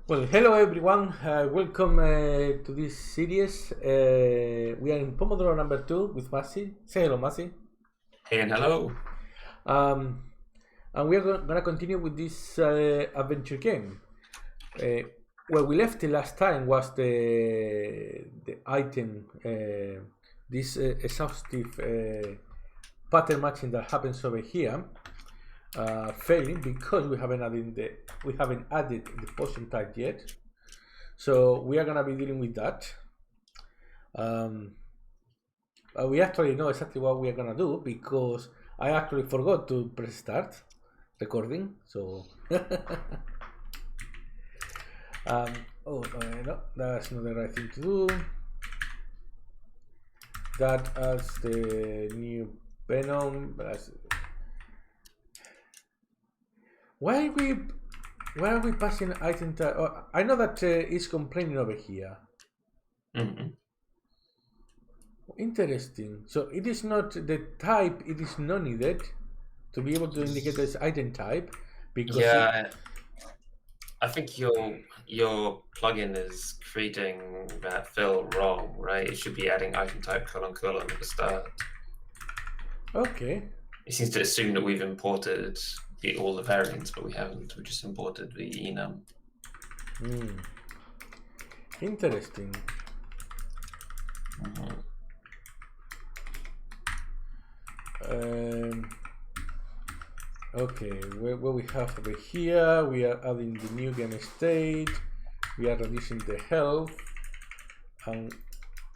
Well, hello everyone. Welcome to this series. We are in Pomodoro number 2 with Masi. Say hello, Masi. Hey and hello. Um, and we are going to continue with this adventure game. Where we left the last time was the item, this exhaustive pattern matching that happens over here. Failing because we haven't added the potion type yet, so we are gonna be dealing with that. We actually know exactly what we are gonna do because I actually forgot to press start recording. So no, that's not the right thing to do. That as the new Venom. Why are we passing item type? Oh, I know that it's complaining over here. Mm-hmm. Interesting. So it is not the type. It is not needed to be able to indicate this item type because I think your plugin is treating that fill wrong, right? It should be adding item type : at the start. Okay. It seems to assume that we've imported all the variants, but we haven't. We just imported the enum. Interesting. Mm-hmm. Okay, what we have over here, we are adding the new game state, we are reducing the health, and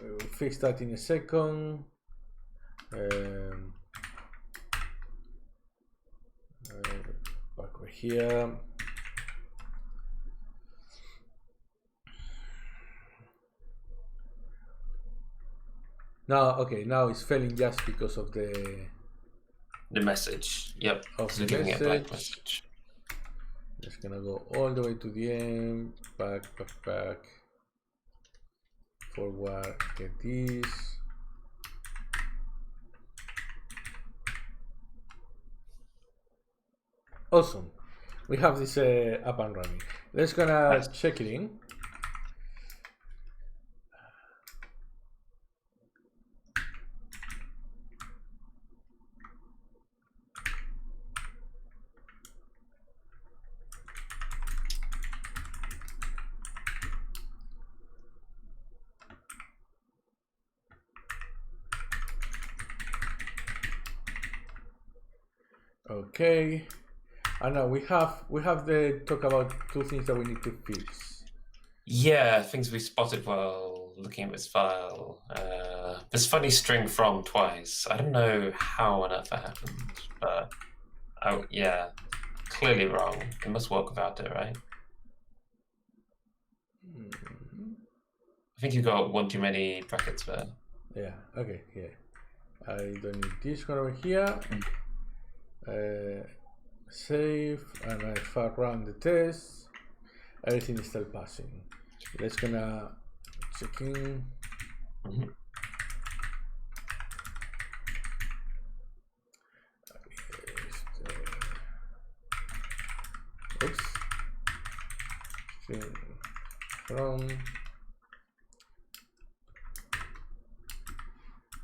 we'll fix that in a second. Back over here. Now, okay, now it's failing just because of the message. Yep. Of so the giving it a blank message. message. Just gonna go all the way to the end, back, forward, get this. Awesome. We have this up and running. Let's gonna check it in. Okay. And now we have the talk about two things that we need to fix. Yeah, things we spotted while looking at this file. This funny string from twice. I don't know how on earth that happened, but yeah, clearly wrong. It must work without it, right? I think you got one too many brackets there. Yeah, okay, yeah. I don't need this one over here. Save, and I far run the test. Everything is still passing. Let's gonna check in. Oops. From.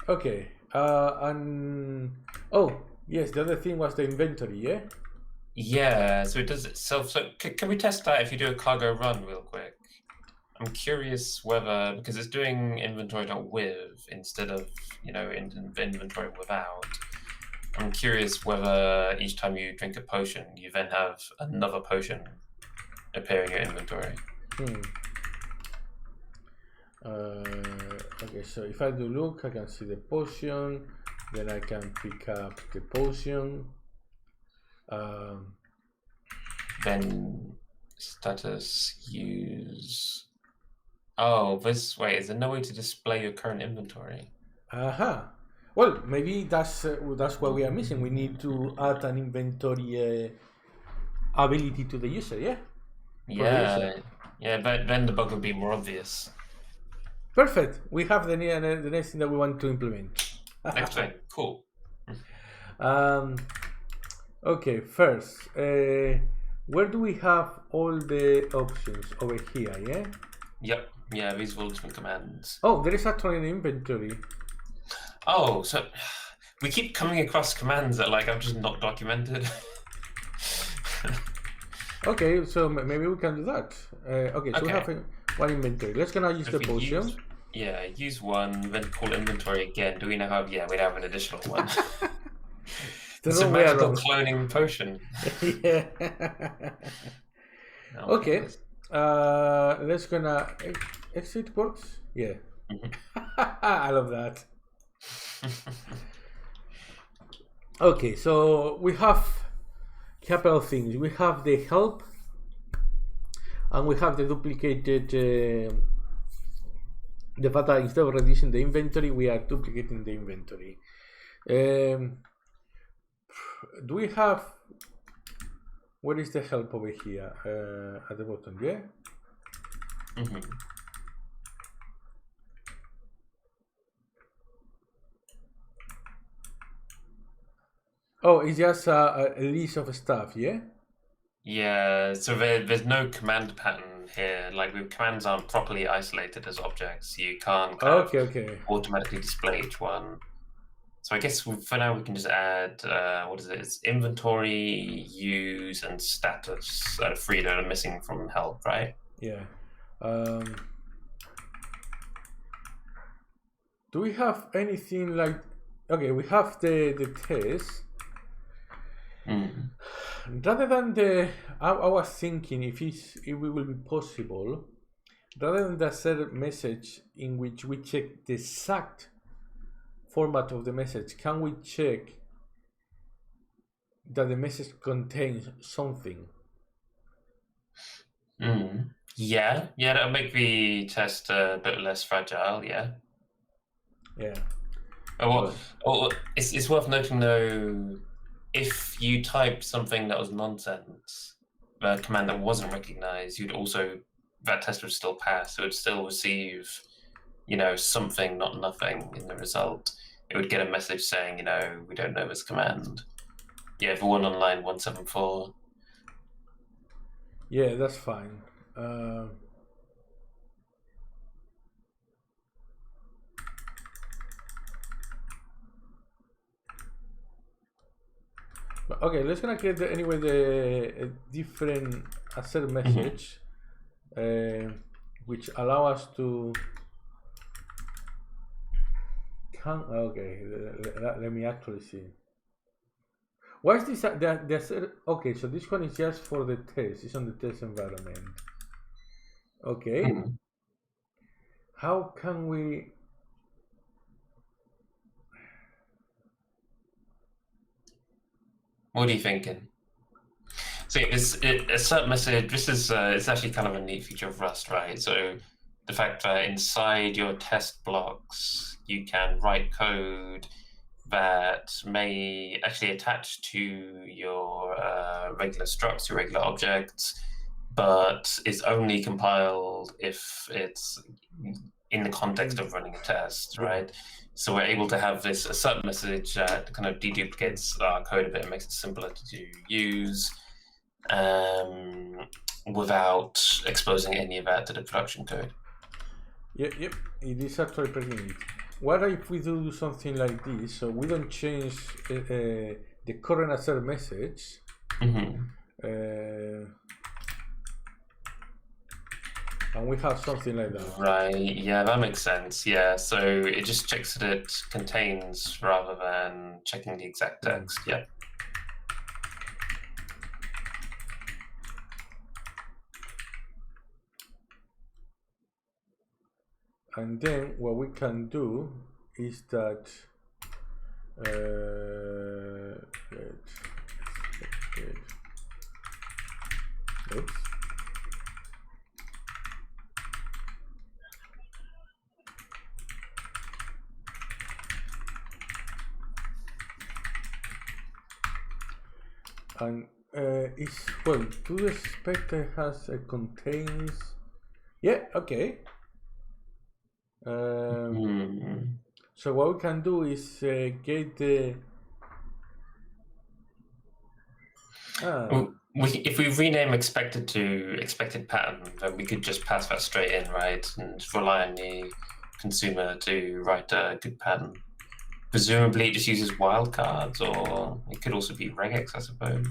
Okay. And oh yes, the other thing was the inventory. Yeah. Yeah. So it does itself. So can we test that if you do a cargo run real quick? I'm curious whether, because it's doing inventory.with instead of, inventory without. I'm curious whether each time you drink a potion, you then have another potion appear in your inventory. Okay, so if I do look, I can see the potion, then I can pick up the potion. Then status use. Oh, this way. Is there no way to display your current inventory? Well, maybe that's what we are missing. We need to add an inventory ability to the user. Yeah. Yeah, but then the bug would be more obvious. Perfect. We have the next thing that we want to implement. Excellent. Cool. Okay. First, where do we have all the options? Over here, yeah? Yep. Yeah, these are all different commands. Oh, there is actually an inventory. Oh, so we keep coming across commands that like I've just not documented. Okay, so maybe we can do that. Okay, so we have one inventory. Let's gonna use the potion. Use one, then call inventory again. Do we now have? Yeah, we have an additional one. It's a magical cloning potion. Yeah. Okay. Let's gonna exit works. Yeah. I love that. Okay, so we have a couple of things. We have the help, and we have the duplicated. The fact that instead of reducing the inventory, we are duplicating the inventory. Do we have? Where is the help over here? At the bottom, yeah. Oh, it's just a list of stuff, yeah? Yeah, so there's no command pattern here. Like, the commands aren't properly isolated as objects. You can't automatically display each one. So I guess for now we can just add, what is it? It's inventory, use, and status out of 3 that are missing from help, right? Yeah. Do we have anything like... Okay, we have the test. Rather than I was thinking if it will be possible, rather than the set message in which we check the exact format of the message, can we check that the message contains something? Yeah, that'll make the test a bit less fragile. Yeah. It's worth noting though, if you typed something that was nonsense, a command that wasn't recognized, that test would still pass. It would still receive, something, not nothing in the result. It would get a message saying, we don't know this command. Yeah, the one on line 174. Yeah, that's fine. Okay, let's gonna create the different assert message, which allow us to. Let me actually see. Why is this? Okay, so this one is just for the test. It's on the test environment. Okay. How can we? What are you thinking? So a certain message. This is it's actually kind of a neat feature of Rust, right? So the fact that inside your test blocks you can write code that may actually attach to your regular structs, your regular objects, but is only compiled if it's in the context of running a test, right? So we're able to have this assert message that kind of deduplicates our code a bit and makes it simpler to use without exposing any of that to the production code. Yep, it is actually pretty neat. What if we do something like this, so we don't change the current assert message, and we have something like that. Right, yeah, that makes sense. Yeah, so it just checks that it contains rather than checking the exact text. Yeah. And then what we can do is that oops. And it's to the spectre has contains. Yeah, okay. So what we can do is get the. if we rename expected to expected pattern, then we could just pass that straight in, right? And rely on the consumer to write a good pattern. Presumably it just uses wildcards, or it could also be regex, I suppose.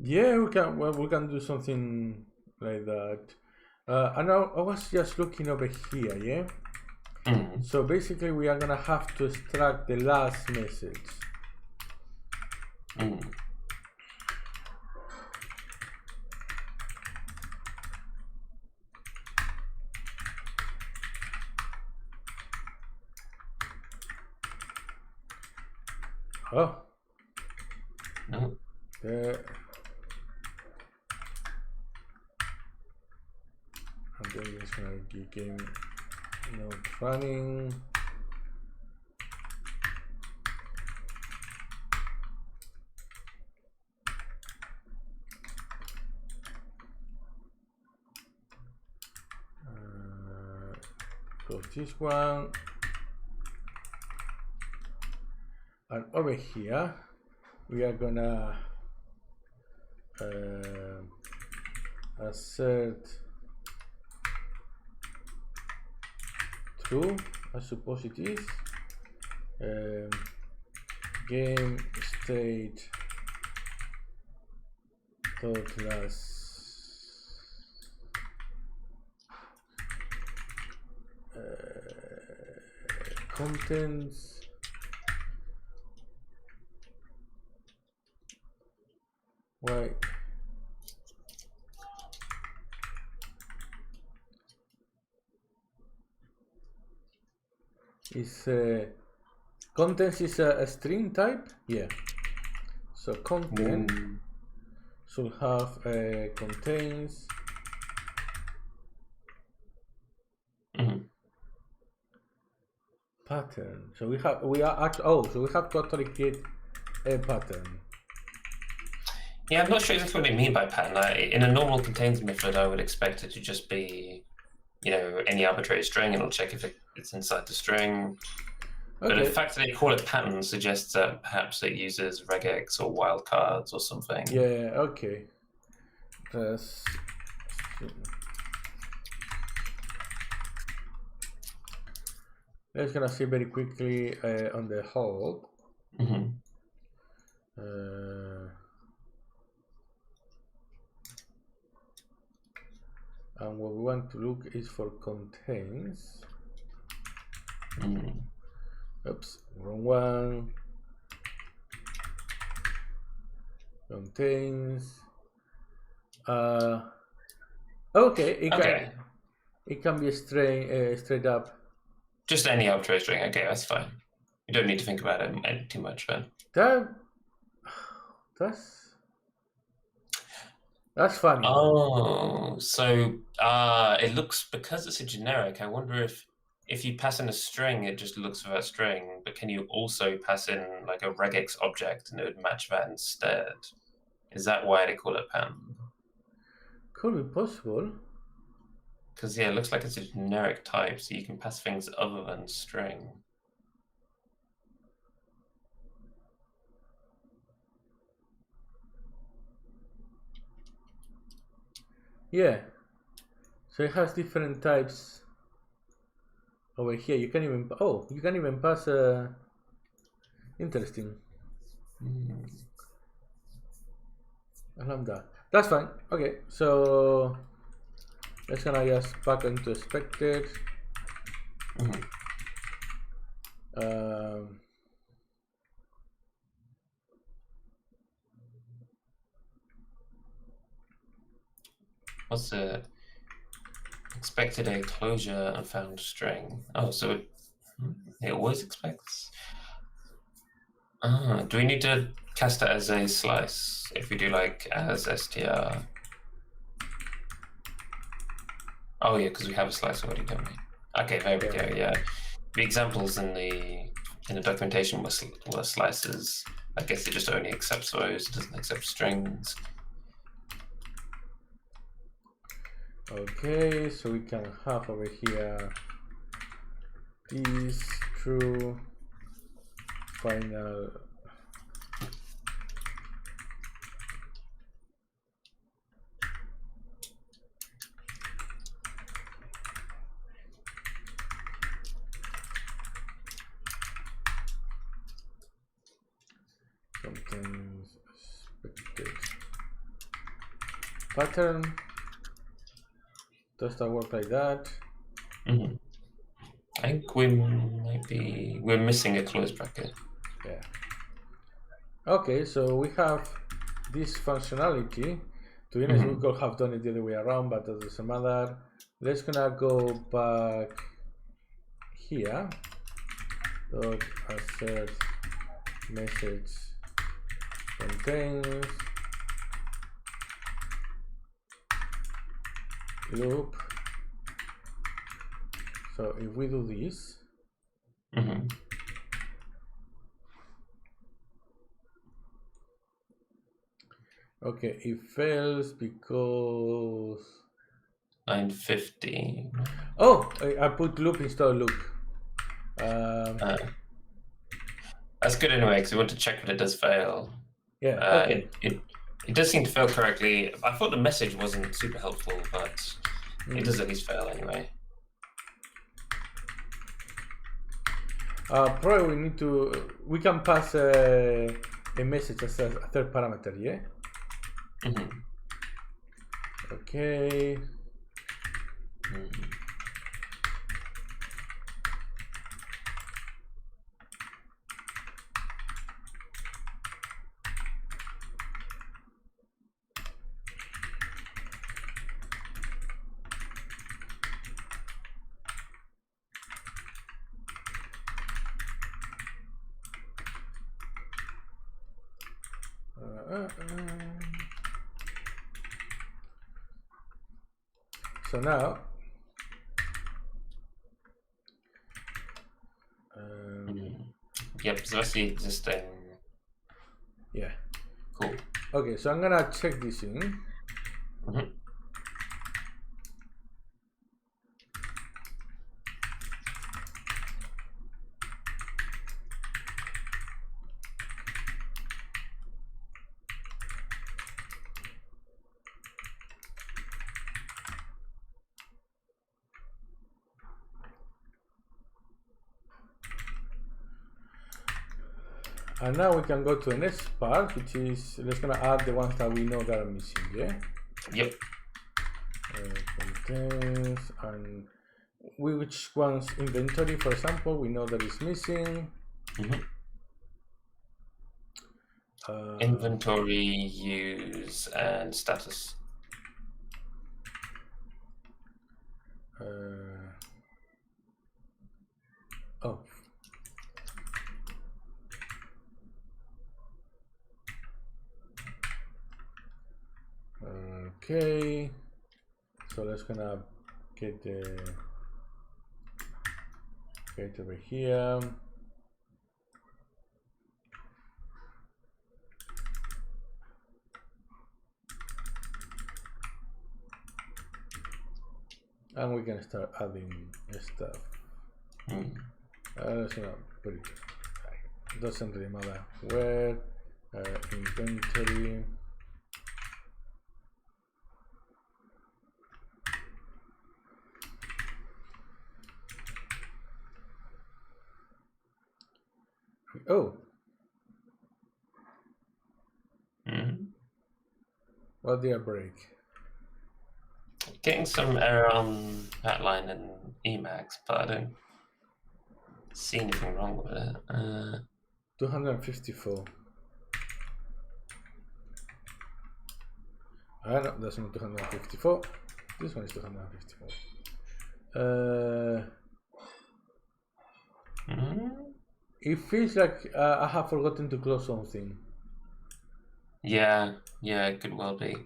Yeah, we can do something like that. And I was just looking over here, yeah? So basically we are gonna have to extract the last message. Oh. No. And then it's gonna be game not running. Close this one. And over here we are gonna assert true, I suppose it is. Game state dot last contents. Why? Is contents is a string type? Yeah. So content should have contains. Pattern. So we have so we have to actually create a pattern. Yeah, I'm not sure exactly what they mean by pattern. In a normal contains method, I would expect it to just be, any arbitrary string, and it'll check if it's inside the string. Okay. But the fact that they call it pattern suggests that perhaps it uses regex or wildcards or something. Yeah, okay. Let's gonna see very quickly on the whole. And what we want to look is for contains. Oops, wrong one. Contains. Okay, it can be straight up. Just any arbitrary string. Okay, that's fine. You don't need to think about it too much, then. That's funny. Oh, so it looks, because it's a generic, I wonder if you pass in a string, it just looks for that string, but can you also pass in like a regex object and it would match that instead? Is that why they call it pattern? Could be possible. Because, yeah, it looks like it's a generic type, so you can pass things other than string. Yeah. So it has different types. Over here, you can even pass. Interesting. A lambda. That's fine. Okay, so let's gonna just back into expected. What's the expected a closure and found string? Oh, so it always expects. Do we need to cast it as a slice if we do like as str? Oh yeah, because we have a slice already, don't we? Okay, there we go. Yeah, the examples in the documentation were slices. I guess it just only accepts those; it doesn't accept strings. Okay, so we can have over here this true final. Contains expected pattern. Does that work like that? Mm-hmm. I think we're missing a close bracket. Yeah. Okay, so we have this functionality. To be honest, we could have done it the other way around, but that doesn't matter. Let's gonna go back here. Dot assert message contains loop. So if we do this, okay, it fails because line 50. Oh, I put loop instead of loop. That's good anyway, because we want to check that it does fail. Yeah. Okay. It does seem to fail correctly. I thought the message wasn't super helpful, but it does at least fail anyway. Probably we need to. We can pass a message as a third parameter, yeah. Okay. So now, yep, it's actually existing. Yeah. Cool. Okay, so I'm gonna check this in. And now we can go to the next part, which is let's gonna add the ones that we know that are missing. Yeah. Yep. Contains and which ones inventory, for example, we know that is missing. Inventory, use, and status. Oh. Okay, so let's gonna get over here. And we can start adding stuff. Let's gonna put it. Doesn't really matter where. Inventory. Oh. What did I break? Getting some error on that line in Emacs, but I don't see anything wrong with it. 254. No, that's not 254. This one is 254. It feels like I have forgotten to close something. Yeah, it could well be.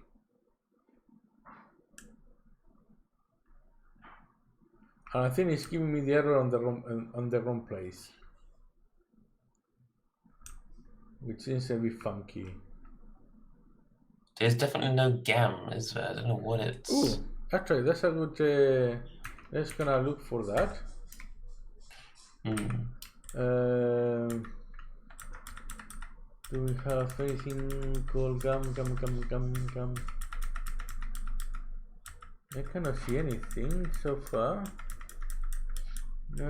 And I think it's giving me the error on the wrong place, which seems a bit funky. There's definitely no GAM, is there? I don't know what it's. Ooh, actually, that's a good. Let's gonna look for that. Do we have anything called gum? I cannot see anything so far. No.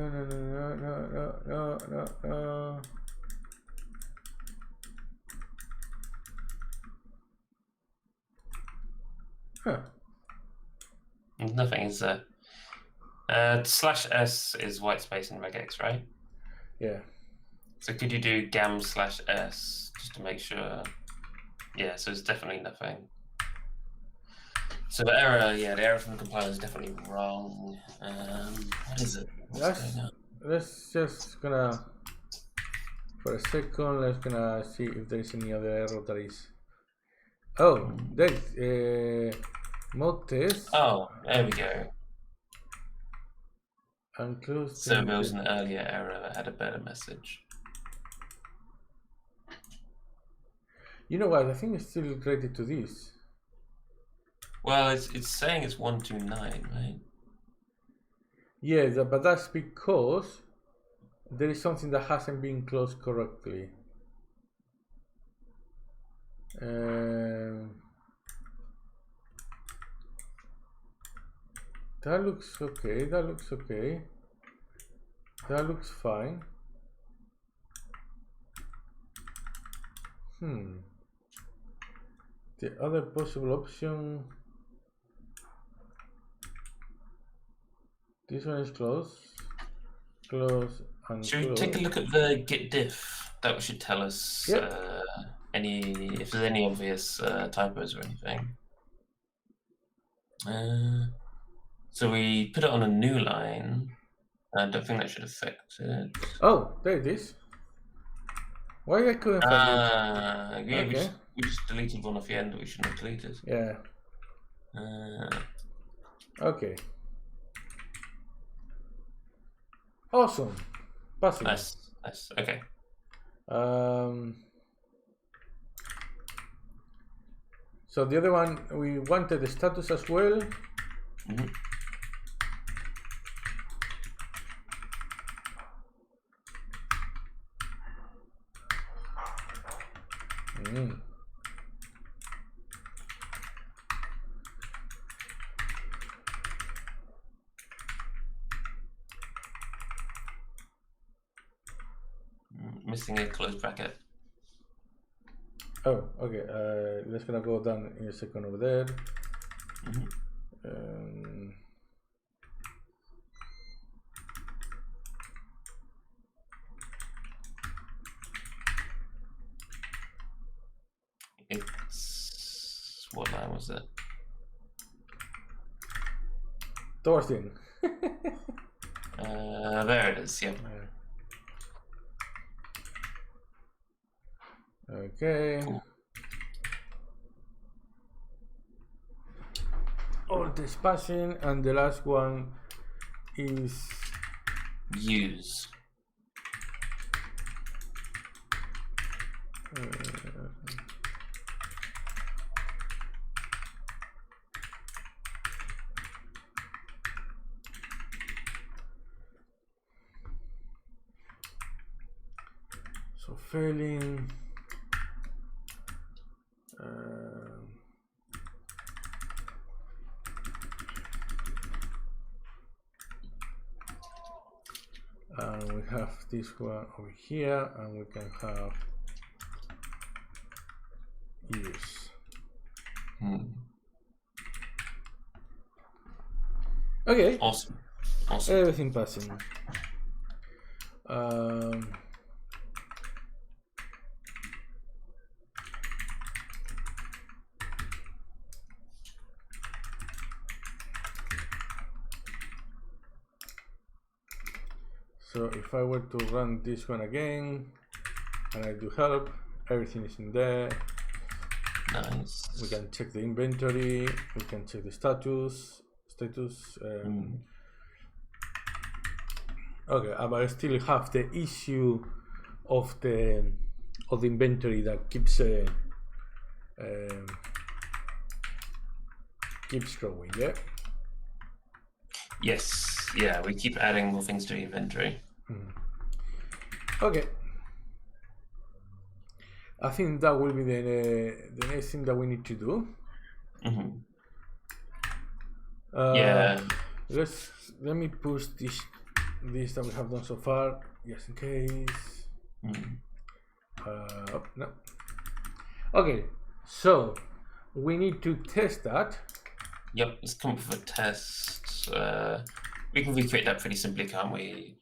Huh. Nothing is there. /s is white space in regex, right? Yeah. So could you do gam/s just to make sure? Yeah, so it's definitely nothing. So the error, the error from the compiler is definitely wrong. What is it? Let's just gonna, for a second, let's gonna see if there is any other error that is. Oh, there's mode test. Oh, there we go. And close. So there was an earlier error that had a better message. You know what? I think it's still related to this. Well, it's saying it's 129, right? Yeah, but that's because there is something that hasn't been closed correctly. That looks okay. That looks fine. The other possible option. This one is closed. Close and should close. we take a look at the git diff? That should tell us if there's any obvious typos or anything. So we put it on a new line. I don't think that should affect it. Oh, there it is. Why I couldn't find it? Yeah, Okay. we just deleted one off the end that we shouldn't have deleted. Yeah. Okay. Awesome. Passing. Nice. Okay. So the other one, we wanted the status as well. Missing a close bracket. Oh, okay. Let's gonna go down in a second over there. It's what line was it? Thorsten. There it is. Yep. Okay. Cool. All this passing, and the last one is use. So failing. And we have this one over here, and we can have use. Okay. Awesome. Everything passing. So if I were to run this one again, and I do help, everything is in there. Nice. We can check the inventory. We can check the status. Okay, but I still have the issue of the inventory that keeps growing. Yeah. Yes. Yeah, we keep adding more things to the inventory. Okay. I think that will be the next thing that we need to do. Mm-hmm. Yeah. Let me push this that we have done so far, just in case. No. Okay, so we need to test that. Yep, let's come up with a test. We can recreate that pretty simply, can't we?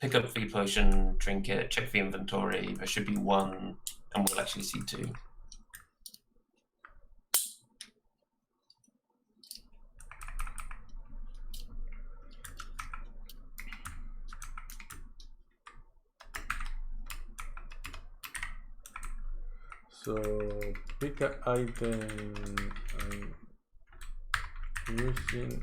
Pick up the potion, drink it, check the inventory. There should be one, and we'll actually see two. So pick an item and using it.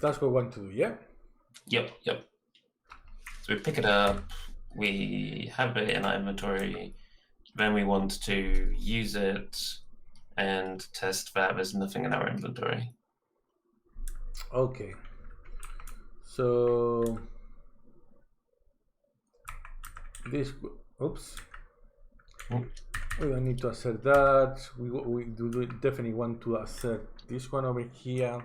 That's what we want to do, yeah? Yep. So we pick it up, we have it in our inventory, then we want to use it and test that there's nothing in our inventory. Okay. So this, oops. We don't need to assert that. We do definitely want to assert this one over here.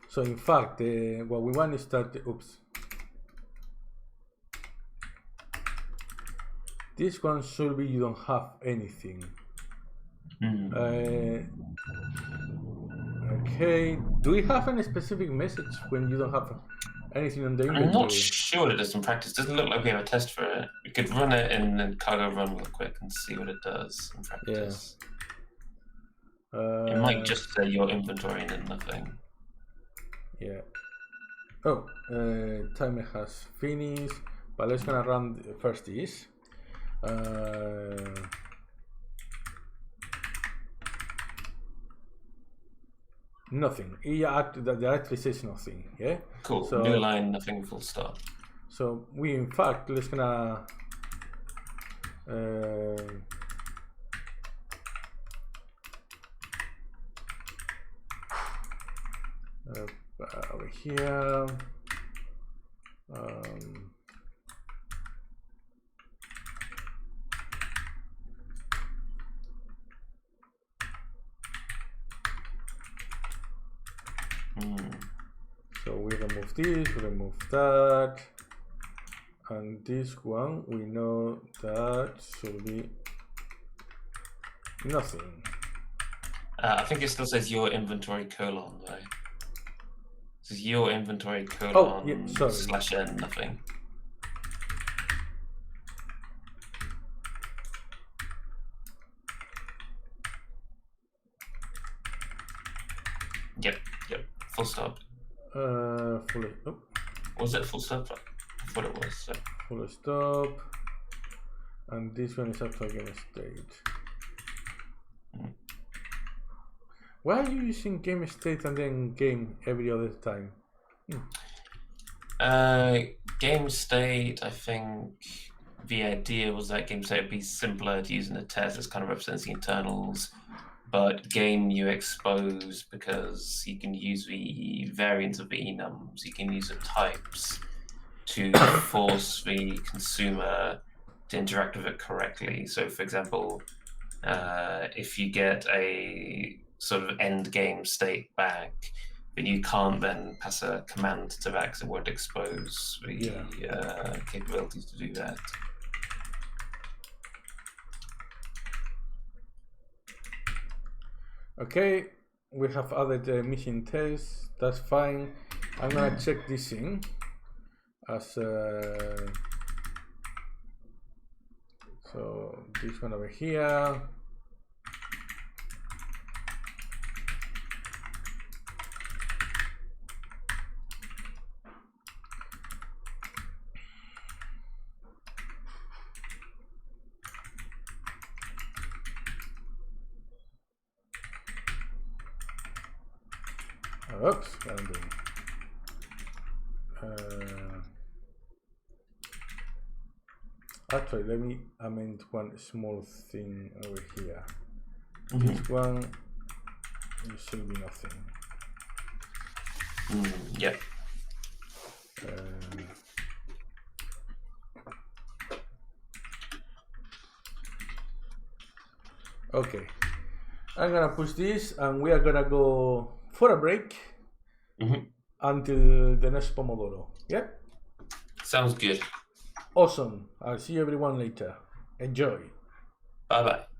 So in fact, what we want is that, oops. This one should be you don't have anything. Okay, do we have any specific message when you don't have anything on the inventory? I'm not sure what it does in practice. Doesn't look like we have a test for it. We could run it in cargo run real quick and see what it does in practice. Yeah. It might just say your inventory and then nothing. Yeah. Oh, timer has finished, but let's gonna run first this. Nothing. The actually says nothing. Yeah. Cool. So, new line, nothing. Full stop. So we in fact let's gonna over here. So we remove this, we remove that, and this one we know that should be nothing. I think it still says your inventory colon though. It says your inventory colon slash n nothing. Yep. Full stop. Fully. Oh. Was it full stop? I thought it was. So. Full stop. And this one is actually game state. Why are you using game state and then game every other time? Game state, I think the idea was that game state would be simpler to use in a test. It's kind of represents the internals. But game you expose because you can use the variants of the enums, you can use the types to force the consumer to interact with it correctly. So for example, if you get a sort of end game state back, then you can't then pass a command to that because it won't expose the capabilities to do that. Okay, we have added the mission test. That's fine. I'm gonna check this in as so this one over here. Oops, what I'm doing. Actually, let me amend one small thing over here. This one should be nothing. Yep. Okay, I'm gonna push this and we are gonna go for a break until the next Pomodoro. Yep. Sounds good. Awesome. I'll see everyone later. Enjoy. Bye bye.